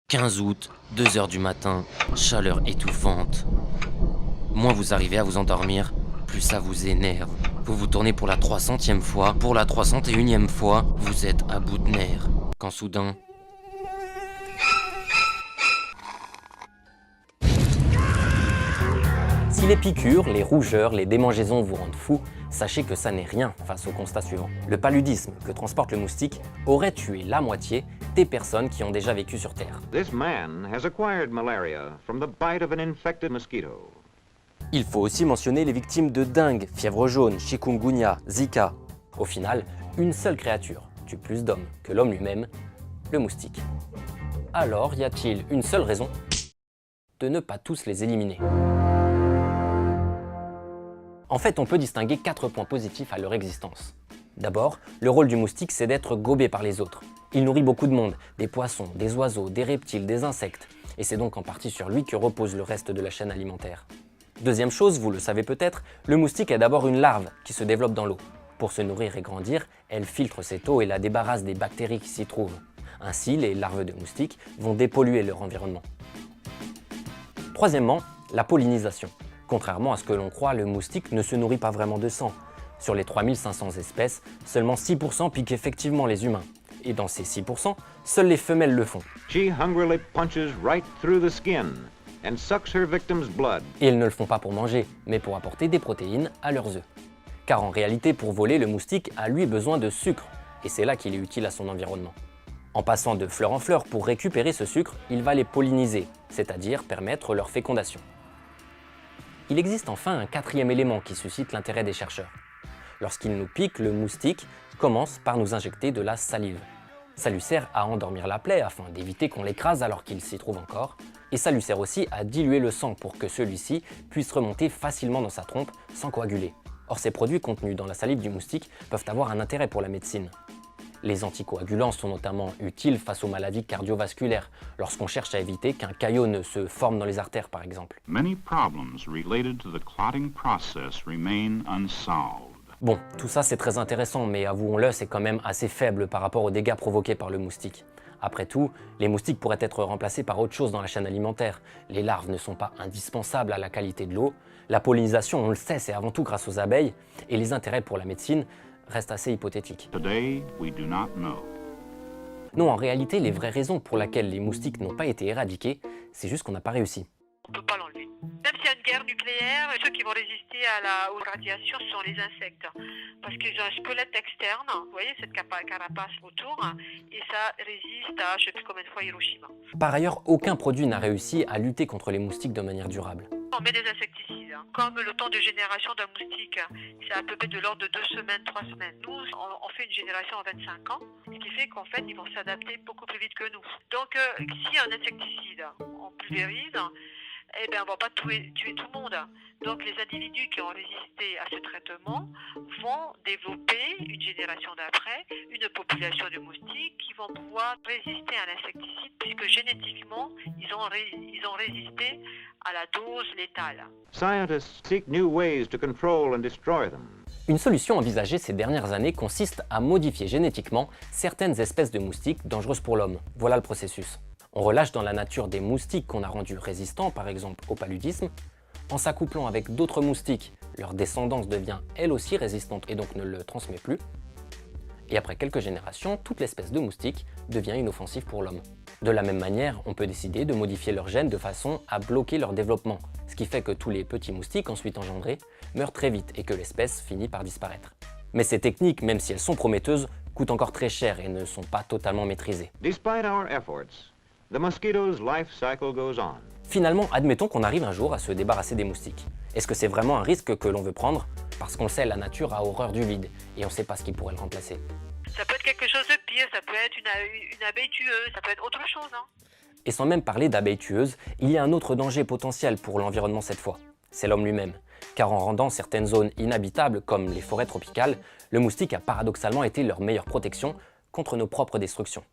15 août, 2 heures du matin, chaleur étouffante. Moins vous arrivez à vous endormir, plus ça vous énerve. Vous vous tournez pour la 300e fois, pour la 301e fois, vous êtes à bout de nerfs. Quand soudain... Si les piqûres, les rougeurs, les démangeaisons vous rendent fou, sachez que ça n'est rien face au constat suivant. Le paludisme que transporte le moustique aurait tué la moitié des personnes qui ont déjà vécu sur Terre. This man has acquired malaria from the bite of an infected mosquito. Il faut aussi mentionner les victimes de dengue, fièvre jaune, chikungunya, zika. Au final, une seule créature tue plus d'hommes que l'homme lui-même, le moustique. Alors, y a-t-il une seule raison de ne pas tous les éliminer? En fait, on peut distinguer 4 points positifs à leur existence. D'abord, le rôle du moustique, c'est d'être gobé par les autres. Il nourrit beaucoup de monde, des poissons, des oiseaux, des reptiles, des insectes, et c'est donc en partie sur lui que repose le reste de la chaîne alimentaire. Deuxième chose, vous le savez peut-être, le moustique est d'abord une larve qui se développe dans l'eau. Pour se nourrir et grandir, elle filtre cette eau et la débarrasse des bactéries qui s'y trouvent. Ainsi, les larves de moustiques vont dépolluer leur environnement. Troisièmement, la pollinisation. Contrairement à ce que l'on croit, le moustique ne se nourrit pas vraiment de sang. Sur les 3500 espèces, seulement 6% piquent effectivement les humains. Et dans ces 6%, seules les femelles le font. She hungrily punches right through the skin and sucks her victim's blood. Et elles ne le font pas pour manger, mais pour apporter des protéines à leurs œufs. Car en réalité, pour voler, le moustique a lui besoin de sucre, et c'est là qu'il est utile à son environnement. En passant de fleur en fleur pour récupérer ce sucre, il va les polliniser, c'est-à-dire permettre leur fécondation. Il existe enfin un 4e élément qui suscite l'intérêt des chercheurs. Lorsqu'il nous pique, le moustique commence par nous injecter de la salive. Ça lui sert à endormir la plaie afin d'éviter qu'on l'écrase alors qu'il s'y trouve encore, et ça lui sert aussi à diluer le sang pour que celui-ci puisse remonter facilement dans sa trompe sans coaguler. Or, ces produits contenus dans la salive du moustique peuvent avoir un intérêt pour la médecine. Les anticoagulants sont notamment utiles face aux maladies cardiovasculaires, lorsqu'on cherche à éviter qu'un caillot ne se forme dans les artères par exemple. Many problems related to the clotting process remain unsolved. Bon, tout ça c'est très intéressant, mais avouons-le, c'est quand même assez faible par rapport aux dégâts provoqués par le moustique. Après tout, les moustiques pourraient être remplacés par autre chose dans la chaîne alimentaire. Les larves ne sont pas indispensables à la qualité de l'eau. La pollinisation, on le sait, c'est avant tout grâce aux abeilles, et les intérêts pour la médecine restent assez hypothétiques. Today, we do not know. Non, en réalité, les vraies raisons pour lesquelles les moustiques n'ont pas été éradiqués, c'est juste qu'on n'a pas réussi. On ne peut pas l'enlever. Même s'il y a une guerre nucléaire, ceux qui vont résister aux radiations sont les insectes. Parce qu'ils ont un squelette externe, vous voyez, cette carapace autour, et ça résiste à je ne sais plus combien de fois Hiroshima. Par ailleurs, aucun produit n'a réussi à lutter contre les moustiques de manière durable. On met des insecticides. Comme le temps de génération d'un moustique, c'est à peu près de l'ordre de 2 semaines, 3 semaines. Nous, on fait une génération en 25 ans, ce qui fait qu'en fait, ils vont s'adapter beaucoup plus vite que nous. Donc, si un insecticide, on pulvérise, eh bien, on ne va pas tuer tout le monde. Donc, les individus qui ont résisté à ce traitement vont développer, une génération d'après, une population de moustiques qui vont pouvoir résister à l'insecticide puisque génétiquement, ils ont résisté à la dose létale. Scientists seek new ways to control and destroy them. Une solution envisagée ces dernières années consiste à modifier génétiquement certaines espèces de moustiques dangereuses pour l'homme. Voilà le processus. On relâche dans la nature des moustiques qu'on a rendus résistants, par exemple au paludisme. En s'accouplant avec d'autres moustiques, leur descendance devient elle aussi résistante et donc ne le transmet plus. Et après quelques générations, toute l'espèce de moustique devient inoffensive pour l'homme. De la même manière, on peut décider de modifier leurs gènes de façon à bloquer leur développement, ce qui fait que tous les petits moustiques ensuite engendrés meurent très vite et que l'espèce finit par disparaître. Mais ces techniques, même si elles sont prometteuses, coûtent encore très cher et ne sont pas totalement maîtrisées. Despite our efforts, the mosquito's life cycle goes on. Finalement, admettons qu'on arrive un jour à se débarrasser des moustiques. Est-ce que c'est vraiment un risque que l'on veut prendre? Parce qu'on le sait, la nature a horreur du vide et on ne sait pas ce qui pourrait le remplacer. Ça peut être quelque chose de pire, ça peut être une abeille tueuse, ça peut être autre chose. Et sans même parler d'abeilles tueuses, il y a un autre danger potentiel pour l'environnement cette fois. C'est l'homme lui-même. Car en rendant certaines zones inhabitables, comme les forêts tropicales, le moustique a paradoxalement été leur meilleure protection contre nos propres destructions.